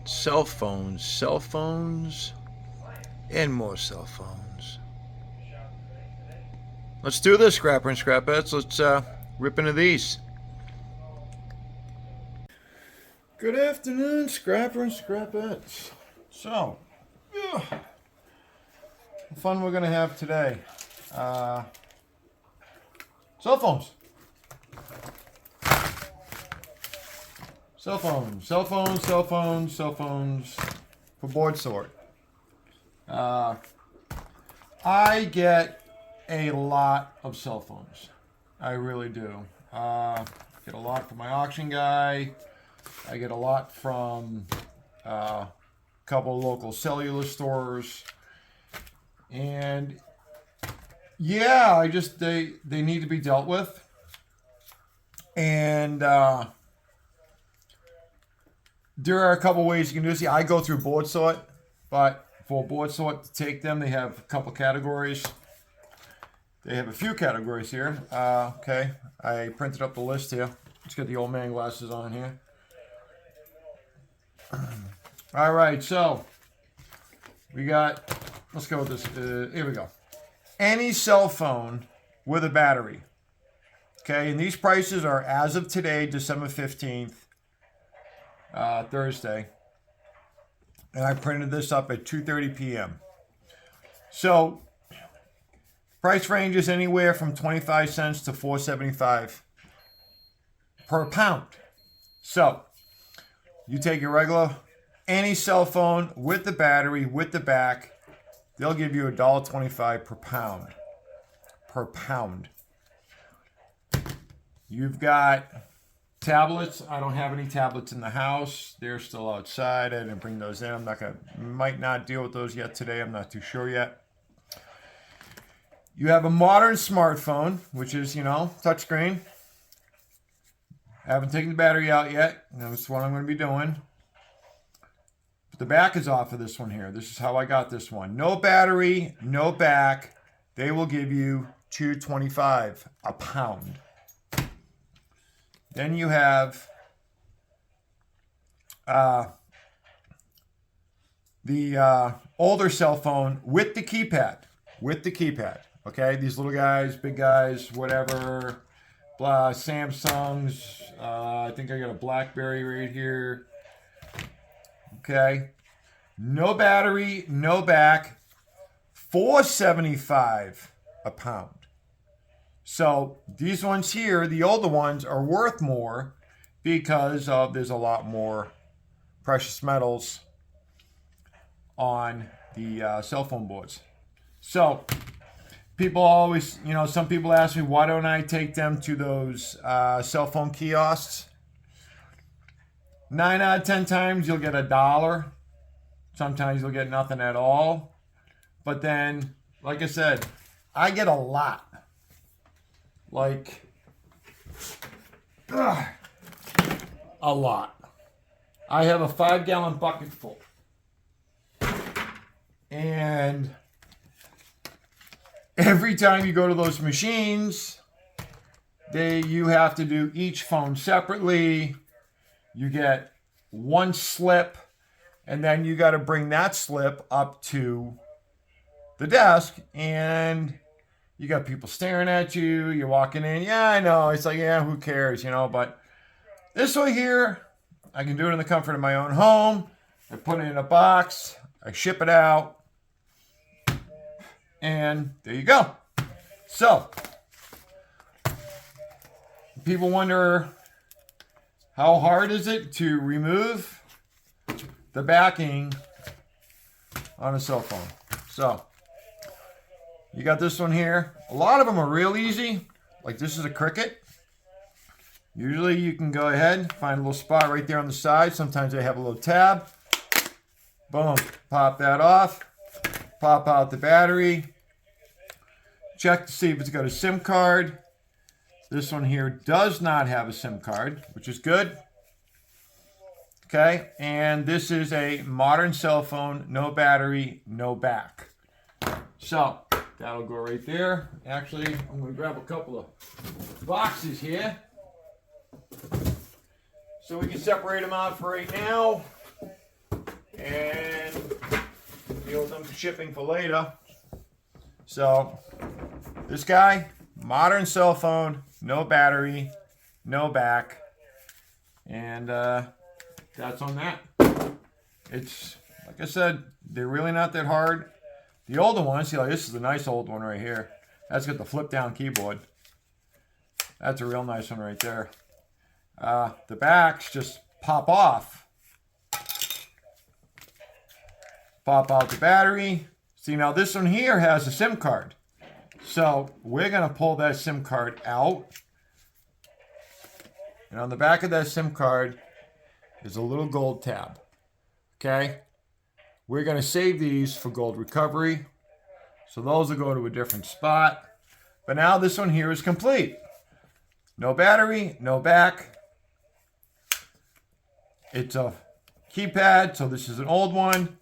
Cell phones, and more cell phones. Let's do this, Scrapper and Scrapettes. Let's rip into these. Good afternoon, Scrapper and Scrapettes. So, the fun we're going to have today. Cell phones. Cell phones for board sort. I get a lot of cell phones. I really do. Get a lot from my auction guy. I get a lot from a couple of local cellular stores. And yeah, they need to be dealt with. And there are a couple ways you can do this. I go through board sort, but for board sort to take them, they have a couple categories. They have a few categories here. Okay, I printed up the list here. Let's get the old man glasses on here. All right, so we got, let's go with this. Here we go. Any cell phone with a battery. Okay, and these prices are as of today, December 15th, Thursday. And I printed this up at 2:30 p.m. So, price range is anywhere from 25 cents to $4.75 per pound. So, you take your regular, any cell phone with the battery, with the back, they'll give you $1.25 per pound. Per pound. You've got tablets. I don't have any tablets in the house. They're still outside. I didn't bring those in. Might not deal with those yet today. I'm not too sure yet. You have a modern smartphone, which is, touchscreen. I haven't taken the battery out yet. That's what I'm going to be doing. But the back is off of this one here. This is how I got this one. No battery, no back. They will give you $2.25 a pound. Then you have the older cell phone with the keypad. With the keypad. Okay, these little guys, big guys, whatever. Samsungs. I think I got a BlackBerry right here. Okay. No battery, no back. $4.75 a pound. So these ones here, the older ones, are worth more because there's a lot more precious metals on the cell phone boards. So people always, some people ask me, why don't I take them to those cell phone kiosks? 9 out of 10 times you'll get $1. Sometimes you'll get nothing at all. But then, like I said, I get a lot. Like, a lot. I have a 5-gallon bucket full. And every time you go to those machines, you have to do each phone separately. You get one slip, and then you got to bring that slip up to the desk, and you got people staring at you. You're walking in. Yeah, I know. It's like, yeah, who cares, But this way here, I can do it in the comfort of my own home. I put it in a box. I ship it out. And there you go. So, people wonder, how hard is it to remove the backing on a cell phone? So, you got this one here. A lot of them are real easy. Like this is a Cricket. Usually you can go ahead, find a little spot right there on the side. Sometimes they have a little tab. Boom. Pop that off. Pop out the battery. Check to see if it's got a SIM card. This one here does not have a SIM card, which is good. Okay, and this is a modern cell phone, no battery, no back. So, that'll go right there. Actually, I'm going to grab a couple of boxes here so we can separate them out for right now. on to shipping for later. So this guy, modern cell phone, no battery, no back, and that's on that. It's, like I said, they're really not that hard. The older ones, see, like this is a nice old one right here. That's got the flip down keyboard. That's a real nice one right there. The backs just pop off. Pop out the battery. See, now this one here has a SIM card. So we're going to pull that SIM card out. And on the back of that SIM card is a little gold tab. Okay? We're going to save these for gold recovery. So those will go to a different spot. But now this one here is complete. No battery, no back. It's a keypad, so this is an old one.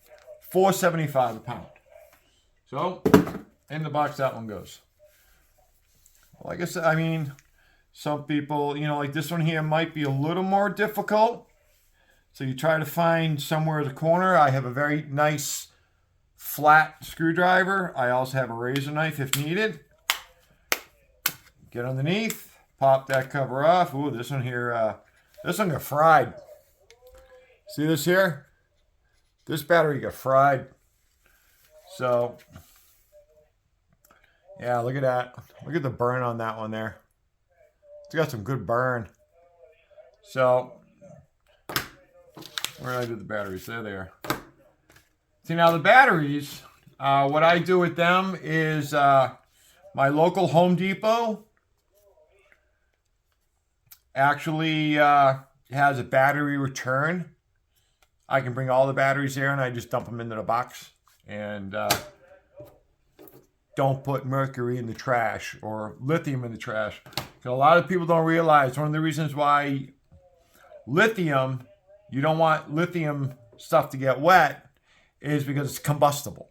$4.75 a pound. So, in the box that one goes. Like I said, I mean, some people, you know, like this one here might be a little more difficult. So you try to find somewhere in the corner. I have a very nice flat screwdriver. I also have a razor knife if needed. Get underneath, pop that cover off. Ooh, this one here, this one got fried. See this here? This battery got fried. So, yeah, look at that. Look at the burn on that one there. It's got some good burn. So, where did I do the batteries? There they are. See, now the batteries, what I do with them is my local Home Depot actually has a battery return. I can bring all the batteries there and I just dump them into the box. And don't put mercury in the trash or lithium in the trash. So a lot of people don't realize one of the reasons why lithium, you don't want lithium stuff to get wet, is because it's combustible.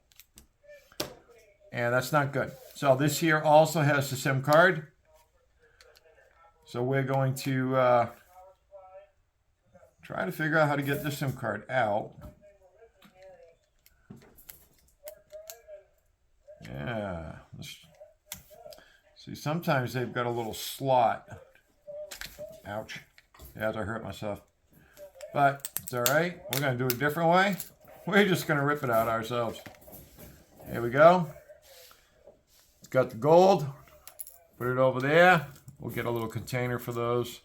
And that's not good. So this here also has the SIM card. So we're going to try to figure out how to get this SIM card out. Yeah. See, sometimes they've got a little slot. Ouch. Yeah, I hurt myself. But it's all right. We're going to do it a different way. We're just going to rip it out ourselves. Here we go. It's got the gold. Put it over there. We'll get a little container for those.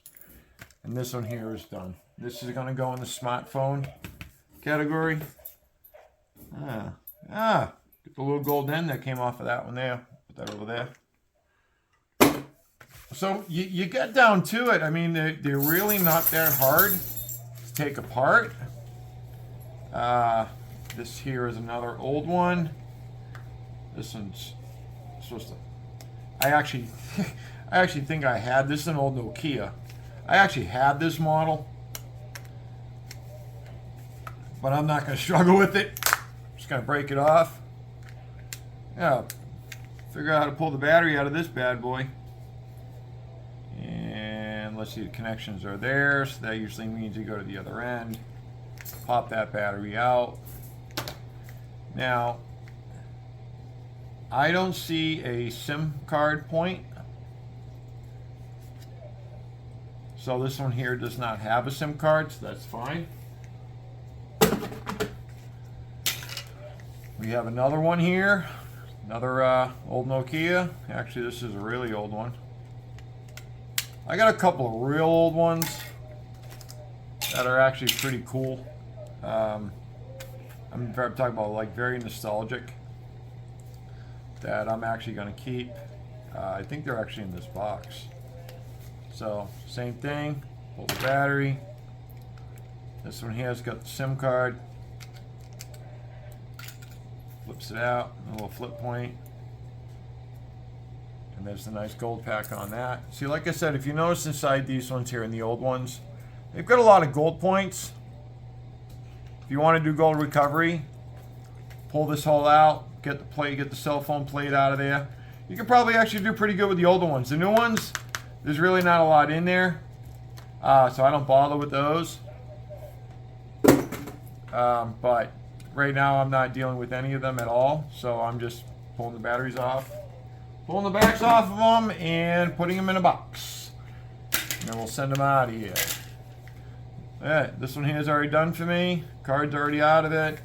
And this one here is done. This is going to go in the smartphone category. Get the little gold end that came off of that one there. Put that over there. So you get down to it. I mean, they're really not that hard to take apart. This here is another old one. This one's supposed to... I actually think I had this. Is an old Nokia. I actually had this model, but I'm not going to struggle with it. I'm just going to break it off. Yeah, figure out how to pull the battery out of this bad boy. And let's see, the connections are there, so that usually means you go to the other end. Pop that battery out. Now, I don't see a SIM card point. So this one here does not have a SIM card, so that's fine. We have another one here. Another old Nokia. Actually, this is a really old one. I got a couple of real old ones that are actually pretty cool. I'm talking about like very nostalgic that I'm actually going to keep. I think they're actually in this box. So, same thing. Pull the battery. This one here has got the SIM card. Flips it out, a little flip point. And there's the nice gold pack on that. See, like I said, if you notice inside these ones here and the old ones, they've got a lot of gold points. If you want to do gold recovery, pull this hole out, get the plate, get the cell phone plate out of there. You can probably actually do pretty good with the older ones. The new ones, there's really not a lot in there, so I don't bother with those. But right now I'm not dealing with any of them at all, so I'm just pulling the batteries off, pulling the backs off of them, and putting them in a box. And then we'll send them out of here. Alright, this one here is already done for me. Card's already out of it.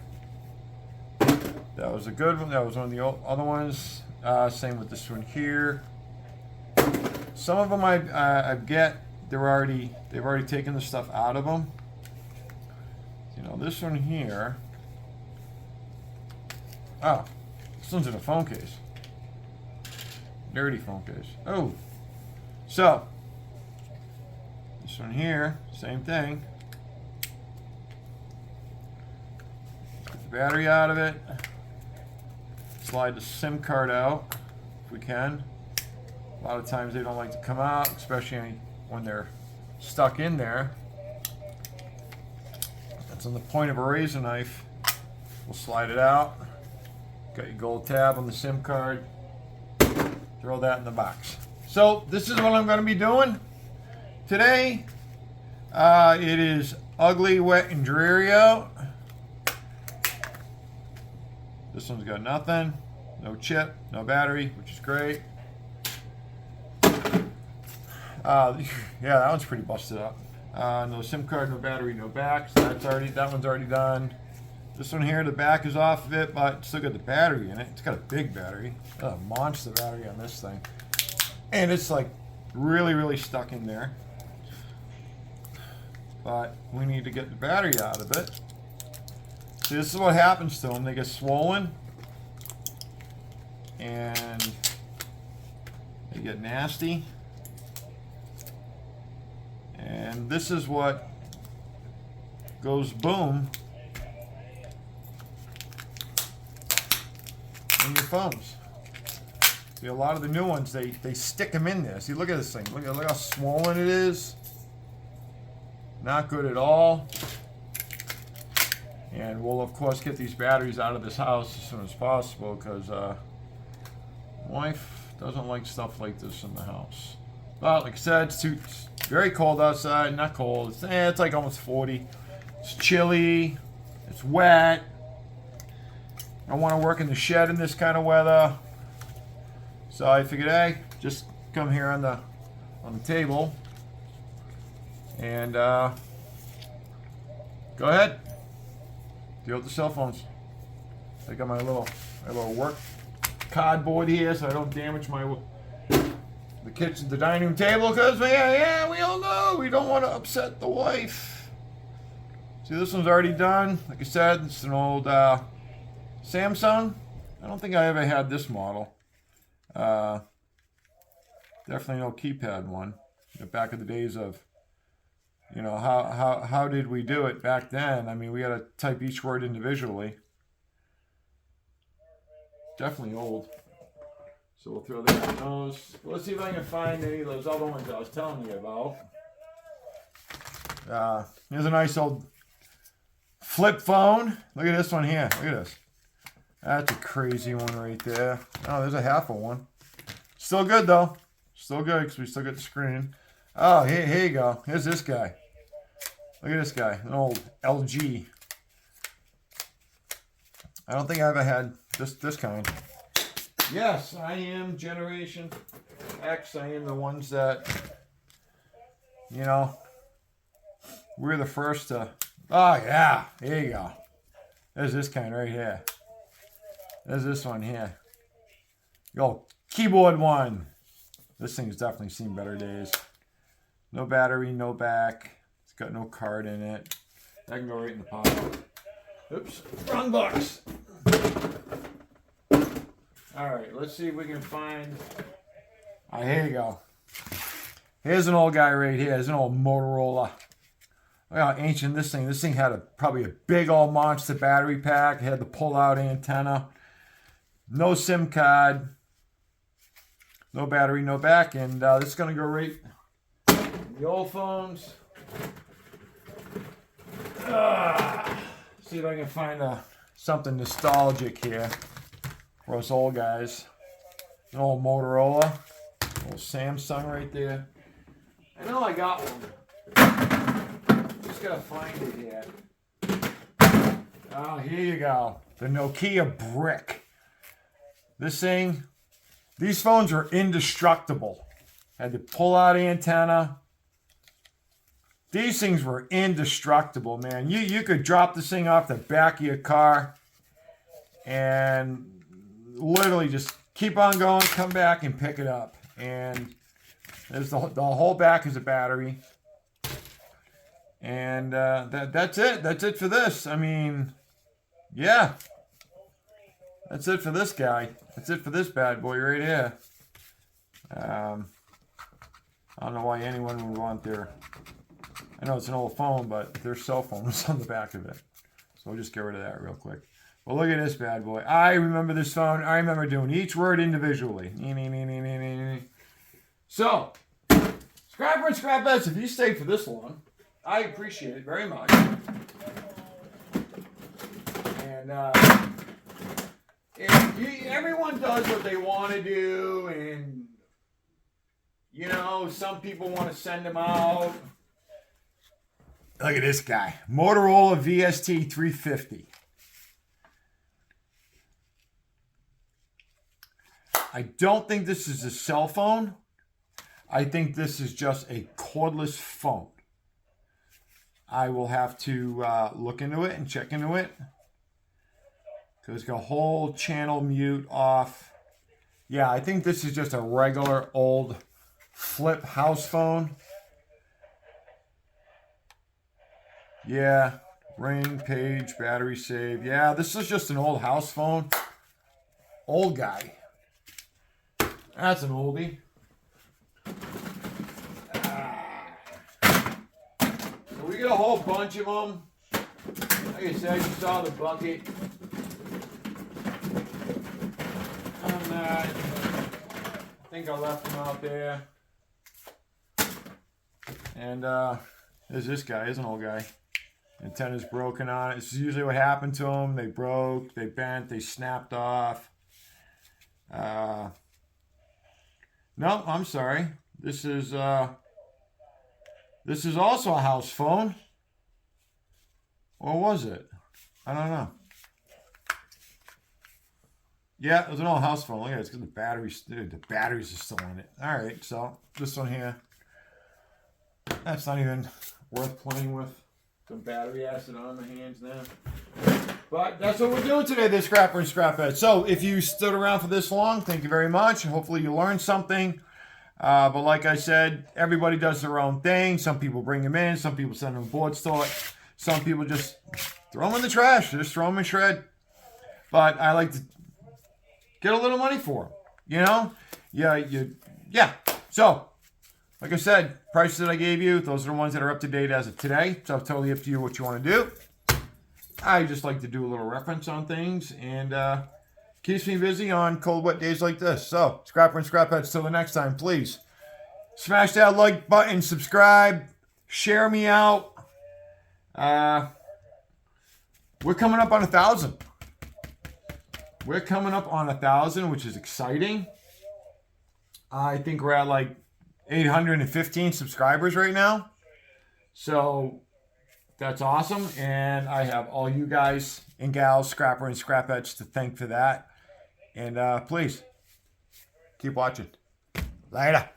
That was a good one. That was one of the other ones. Same with this one here. Some of them I get, they've already taken the stuff out of them. You know, this one here. Oh, this one's in a phone case. Dirty phone case. Oh, so this one here, same thing. Get the battery out of it. Slide the SIM card out if we can. A lot of times they don't like to come out, especially when they're stuck in there. That's on the point of a razor knife. We'll slide it out. Got your gold tab on the SIM card. Throw that in the box. So this is what I'm going to be doing today. It is ugly, wet, and dreary out. This one's got nothing, no chip, no battery, which is great. Yeah, that one's pretty busted up. No SIM card, no battery, no back. So that one's already done. This one here, the back is off of it, but still got the battery in it. It's got a big battery, a monster battery on this thing, and it's like really, really stuck in there. But we need to get the battery out of it. See, this is what happens to them. They get swollen and they get nasty. And this is what goes boom in your phones. See, a lot of the new ones, they stick them in there. See, look at this thing. Look how swollen it is. Not good at all. And we'll, of course, get these batteries out of this house as soon as possible because wife doesn't like stuff like this in the house. But like I said, it's very cold outside. Not cold. It's like almost 40. It's chilly. It's wet. I want to work in the shed in this kind of weather. So I figured, hey, just come here on the table and go ahead. Deal with the cell phones. I got my little work cardboard here so I don't damage the kitchen, the dining room table, because we all know we don't want to upset the wife. See, this one's already done. Like I said, it's an old Samsung. I don't think I ever had this model. Definitely no keypad one. Back in the days of, you know, how did we do it back then? I mean, we had to type each word individually. Definitely old. So we'll throw that in those. Let's see if I can find any of those other ones I was telling you about. Here's a nice old flip phone. Look at this one here. Look at this. That's a crazy one right there. Oh, there's a half of one. Still good though. Still good because we still got the screen. Oh, here you go. Here's this guy. Look at this guy. An old LG. I don't think I ever had this kind. Yes, I am Generation X. I am the ones that, you know, we're the first to. Oh, yeah. Here you go. There's this kind right here. There's this one here. Yo, keyboard one. This thing's definitely seen better days. No battery, no back. It's got no card in it. That can go right in the pocket. Oops, wrong box. Alright, let's see if we can find. Here you go. Here's an old guy right here. Here's an old Motorola. Look how ancient this thing. This thing had probably a big old monster battery pack. It had the pull-out antenna. No SIM card. No battery, no back. And this is going to go right in the old phones. See if I can find something nostalgic here for us old guys. An old Motorola. Old Samsung right there. I know I got one. Just gotta find it here. Oh, here you go. The Nokia Brick. This thing, these phones are indestructible. Had the pull-out antenna. These things were indestructible, man. You could drop this thing off the back of your car and literally just keep on going, come back and pick it up. And there's the whole back is a battery. And that's it. That's it for this. I mean, yeah. That's it for this guy. That's it for this bad boy right here. I don't know why anyone would want their... I know it's an old phone, but their cell phone was on the back of it. So we'll just get rid of that real quick. Well, look at this bad boy. I remember this phone. I remember doing each word individually. So, Scrapper and Scrapettes, if you stayed for this long, I appreciate it very much. And everyone does what they want to do, and you know, some people want to send them out. Look at this guy, Motorola VST 350. I don't think this is a cell phone. I think this is just a cordless phone. I will have to look into it and check into it. Because it's got a whole channel mute off. Yeah, I think this is just a regular old flip house phone. Yeah, ring, page, battery save. Yeah, this is just an old house phone. Old guy. That's an oldie. So we get a whole bunch of them. Like I said, you saw the bucket. I think I left them out there. And there's this guy. He's an old guy. Antenna's broken on it. This is usually what happened to them. They broke, they bent, they snapped off. No, I'm sorry. This is also a house phone. Or was it? I don't know. Yeah, it was an old house phone. Look at it. It's because the batteries, dude, the batteries are still in it. All right, so this one here. That's not even worth playing with. Some battery acid on my hands now. But that's what we're doing today, this Scrapper and Scrapette. So if you stood around for this long, thank you very much. Hopefully you learned something. But like I said, everybody does their own thing. Some people bring them in. Some people send them boards to it. Some people just throw them in the trash. Just throw them in shred. But I like to get a little money for them. You know? Yeah. So, like I said, prices that I gave you, those are the ones that are up to date as of today. So it's totally up to you what you want to do. I just like to do a little reference on things and keeps me busy on cold, wet days like this. So, Scrapper and Scrapettes, till the next time, please smash that like button, subscribe, share me out. We're coming up on 1,000. We're coming up on 1,000, which is exciting. I think we're at like 815 subscribers right now. So that's awesome. And I have all you guys and gals, Scrapper and Scrapettes, to thank for that. And please, keep watching. Later.